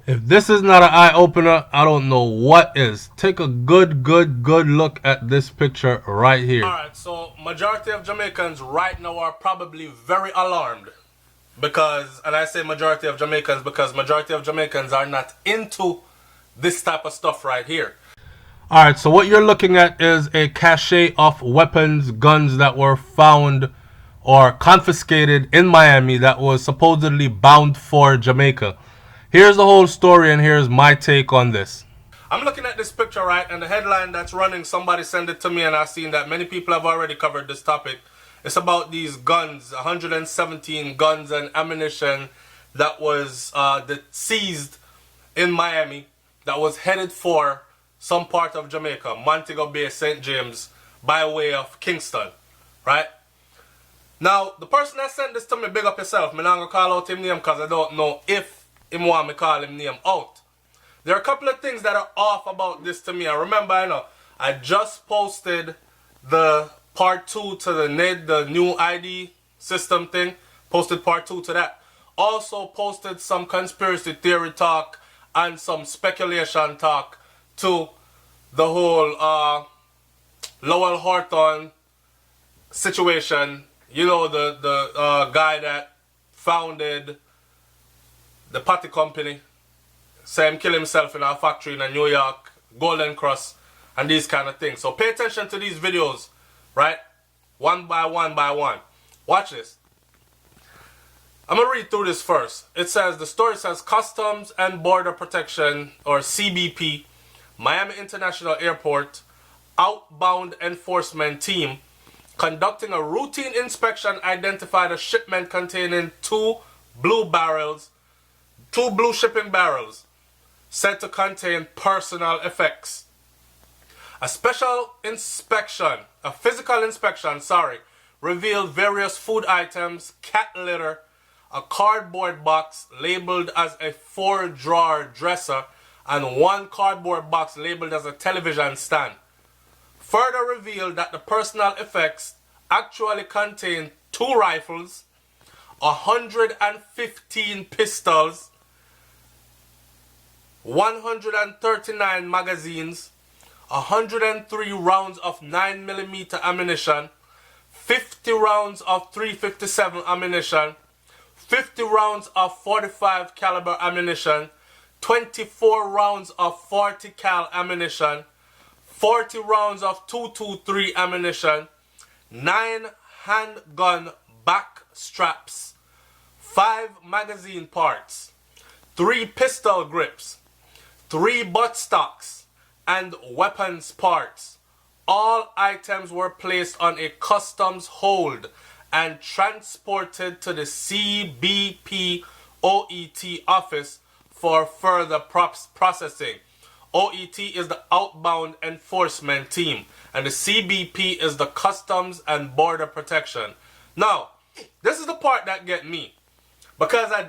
If this is not an eye-opener, I don't know what is. Take a good look at this picture right here. Alright, so majority of Jamaicans right now are probably very alarmed. Because, and I say majority of Jamaicans because majority of Jamaicans are not into this type of stuff right here. Alright, so what you're looking at is a cache of weapons, guns that were found or confiscated in Miami that was supposedly bound for Jamaica. Here's the whole story and here's my take on this. I'm looking at this picture, right, and the headline that's running, somebody sent it to me and I've seen that many people have already covered this topic. It's about these guns, 117 guns and ammunition that was seized in Miami that was headed for some part of Jamaica, Montegobay, St. James, by way of Kingston, right? Now, the person that sent this to me, big up yourself. I'm not going to call out him name because I don't know if him want me call him name out. There are a couple of things that are off about this to me. I remember, I just posted the part 2 to the NID, the new ID system thing. Posted part 2 to that. Also posted some conspiracy theory talk and some speculation talk to the whole Lowell Horton situation. You know, the guy that founded the Patty Company. Say him kill himself in a factory in New York, Golden Cross, and these kind of things. So pay attention to these videos, right? One by one by one. Watch this. I'm going to read through this first. It says, the story says, Customs and Border Protection, or CBP, Miami International Airport, outbound enforcement team, conducting a routine inspection, identified a shipment containing two blue shipping barrels, said to contain personal effects. A physical inspection, revealed various food items, cat litter, a cardboard box labeled as a 4-drawer dresser, and one cardboard box labeled as a television stand. Further revealed that the personal effects actually contain 2 rifles, 115 pistols, 139 magazines, 103 rounds of 9mm ammunition, 50 rounds of 357 ammunition, 50 rounds of 45 caliber ammunition, 24 rounds of 40 cal ammunition, 40 rounds of 223 ammunition, 9 handgun back straps, 5 magazine parts, 3 pistol grips, 3 buttstocks, and weapons parts. All items were placed on a customs hold and transported to the CBP OET office for further processing. OET is the outbound enforcement team, and the CBP is the Customs and Border Protection. Now, this is the part that get me. Because I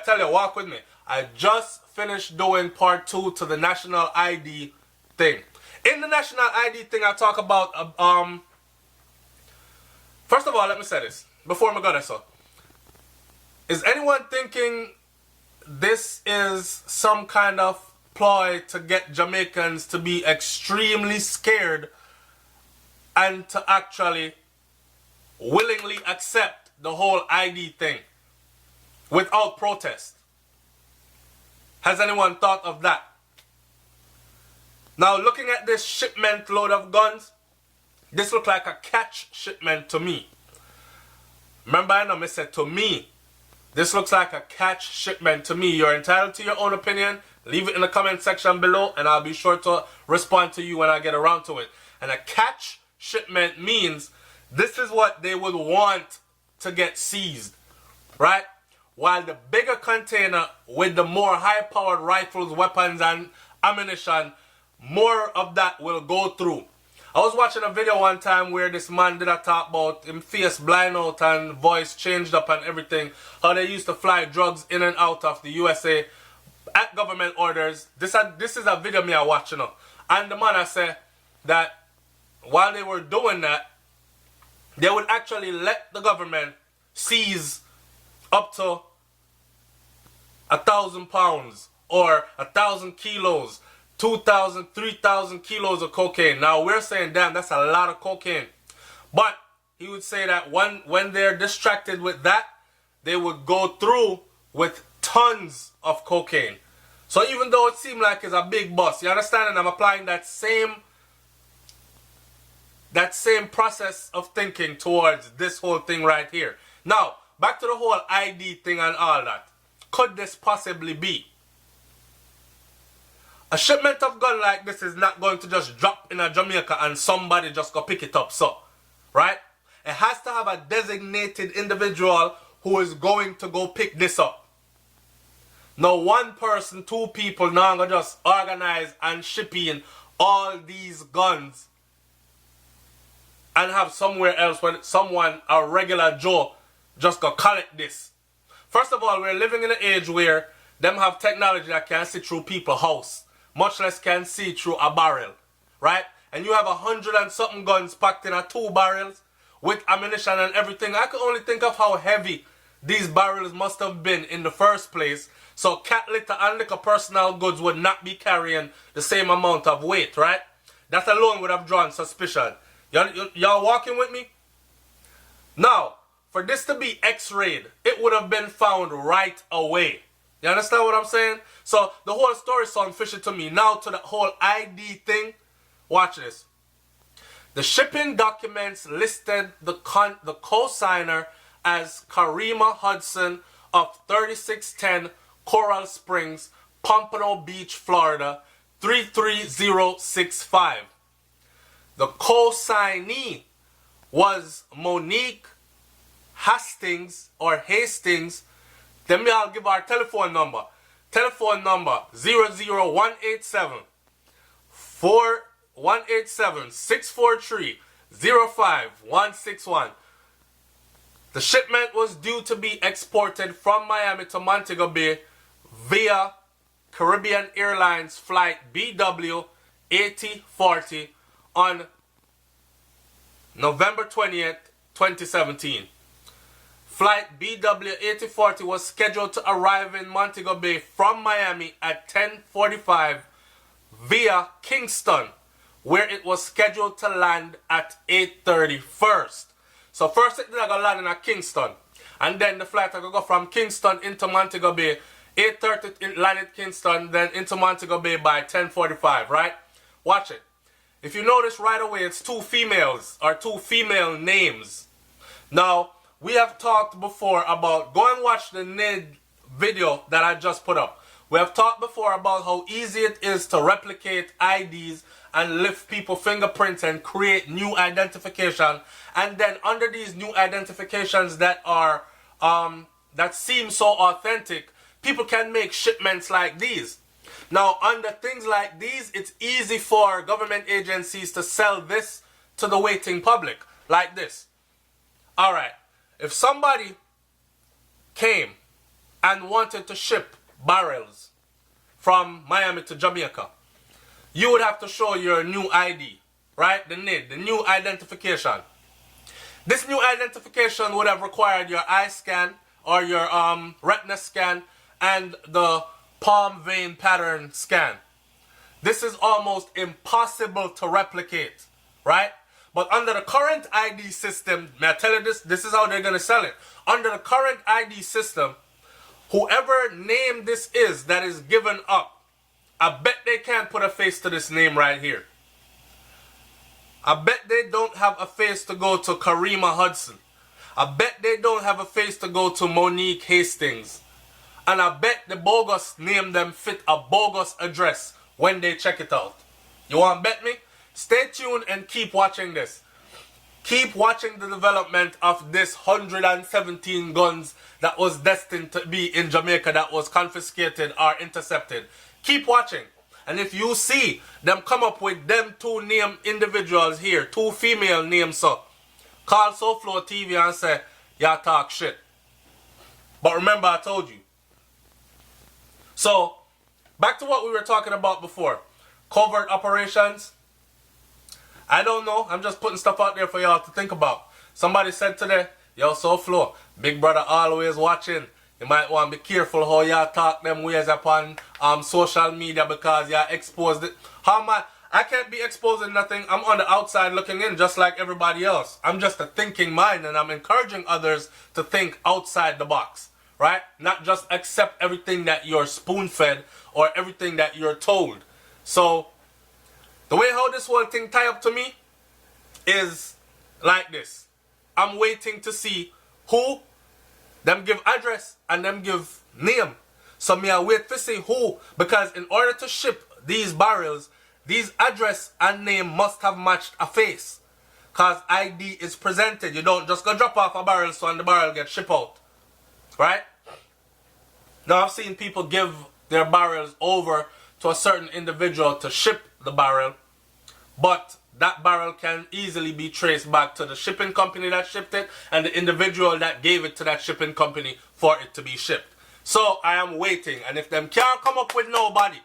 tell you, walk with me. I just finished doing part 2 to the national ID thing. In the national ID thing, I talk about, first of all, let me say this, before I go there, so. Is anyone thinking this is some kind of ploy to get Jamaicans to be extremely scared and to actually willingly accept the whole ID thing without protest? Has anyone thought of that? Now, looking at this shipment load of guns, this looks like a catch shipment to me. Remember, I said to me, this looks like a catch shipment to me. You're entitled to your own opinion. Leave it in the comment section below and I'll be sure to respond to you when I get around to it. And a catch shipment means this is what they would want to get seized, right? While the bigger container with the more high-powered rifles, weapons, and ammunition, more of that will go through. I was watching a video one time where this man did a talk about him face blind out and voice changed up and everything. How they used to fly drugs in and out of the USA at government orders. This is a video me I watch, And the man I said that while they were doing that, they would actually let the government seize up to £1,000 or 1,000 kilos, 2,000, 3,000 kilos of cocaine. Now we're saying, damn, that's a lot of cocaine. But he would say that when they're distracted with that, they would go through with tons of cocaine. So even though it seemed like it's a big bust, you understand? And I'm applying that same process of thinking towards this whole thing right here. Now, back to the whole ID thing and all that. Could this possibly be? A shipment of gun like this is not going to just drop in a Jamaica and somebody just go pick it up, so, right? It has to have a designated individual who is going to go pick this up. No one person, two people now gonna just organize and ship in all these guns and have somewhere else when someone, a regular Joe, just go collect this. First of all, we're living in an age where them have technology that can see through people's house, much less can see through a barrel, right? And you have 100 and something guns packed in 2 barrels with ammunition and everything. I can only think of how heavy these barrels must have been in the first place. So cat litter and liquor personal goods would not be carrying the same amount of weight, right? That alone would have drawn suspicion. Y'all walking with me? Now, for this to be x-rayed, it would have been found right away. You understand what I'm saying? So the whole story sounds fishy to me. Now to the whole ID thing, watch this. The shipping documents listed the co-signer as Karima Hudson of 3610 Coral Springs, Pompano Beach, Florida, 33065. The co-signee was Monique Hastings or Hastings. Then I'll give our telephone number. Telephone number 00187 643 05161. The shipment was due to be exported from Miami to Montegobay via Caribbean Airlines flight BW 8040 on November 20th, 2017. Flight BW 8040 was scheduled to arrive in Montegobay from Miami at 10:45 via Kingston, where it was scheduled to land at 8:30 first. So first it did go land in Kingston, and then the flight I go from Kingston into Montegobay. 8:30 it landed Kingston, then into Montegobay by 10:45, right? Watch it. If you notice right away, it's 2 females or 2 female names. Now, we have talked before about, go and watch the NID video that I just put up. We have talked before about how easy it is to replicate IDs and lift people's fingerprints and create new identification. And then under these new identifications that are that seem so authentic, people can make shipments like these. Now, under things like these, it's easy for government agencies to sell this to the waiting public, like this. All right, if somebody came and wanted to ship barrels from Miami to Jamaica, you would have to show your new ID, right? The NID, the new identification. This new identification would have required your eye scan or your retina scan and the palm vein pattern scan. This is almost impossible to replicate, right? But under the current ID system, may I tell you this is how they're going to sell it. Under the current ID system, whoever name this is that is given up, I bet they can't put a face to this name right here. I bet they don't have a face to go to Karima Hudson. I bet they don't have a face to go to Monique Hastings. And I bet the bogus name them fit a bogus address when they check it out. You want to bet me? Stay tuned and keep watching this. Keep watching the development of this 117 guns that was destined to be in Jamaica that was confiscated or intercepted. Keep watching. And if you see them come up with them 2 name individuals here, 2 female names, so call SouFLoTV and say, y'all talk shit. But remember I told you. So, back to what we were talking about before. Covert operations. I don't know. I'm just putting stuff out there for y'all to think about. Somebody said today, yo, SouFlo, Big Brother always watching. You might want to be careful how y'all talk them ways upon social media because you're exposed. How am I can't be exposing nothing. I'm on the outside looking in just like everybody else. I'm just a thinking mind, and I'm encouraging others to think outside the box, right? Not just accept everything that you're spoon-fed or everything that you're told. So the way how this whole thing tie up to me is like this. I'm waiting to see who them give address and them give name. So me I wait to see who, because in order to ship these barrels, these address and name must have matched a face. Cause ID is presented. You don't just go drop off a barrel so and the barrel gets shipped out. Right? Now I've seen people give their barrels over to a certain individual to ship the barrel, but that barrel can easily be traced back to the shipping company that shipped it and the individual that gave it to that shipping company for it to be shipped. So I am waiting, and if them can't come up with nobody,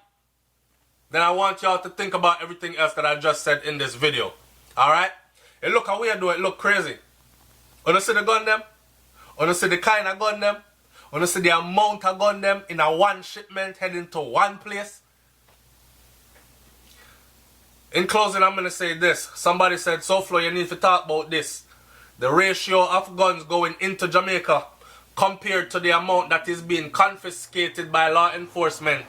then I want y'all to think about everything else that I just said in this video. Alright? And look how we do it, look crazy. Wanna see the gun them? Wanna see the kind of gun them? Wanna see the amount of gun them in a one shipment heading to one place? In closing, I'm going to say this. Somebody said, SouFlo, you need to talk about this. The ratio of guns going into Jamaica compared to the amount that is being confiscated by law enforcement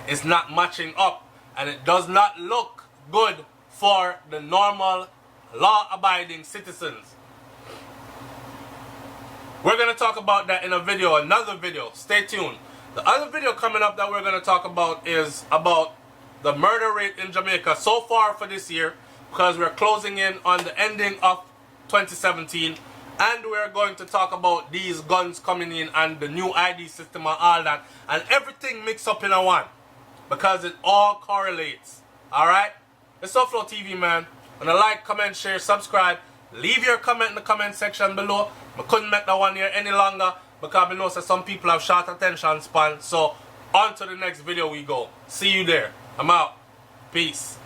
is not matching up. And it does not look good for the normal law-abiding citizens. We're going to talk about that in a video, another video. Stay tuned. The other video coming up that we're going to talk about is about the murder rate in Jamaica so far for this year, because we're closing in on the ending of 2017, and we're going to talk about these guns coming in and the new ID system and all that, and everything mixed up in a one, because it all correlates. Alright? It's SouFLoTV, man. And like, comment, share, subscribe. Leave your comment in the comment section below. I couldn't make that one here any longer because I know that some people have short attention span. So on to the next video we go. See you there. I'm out. Peace.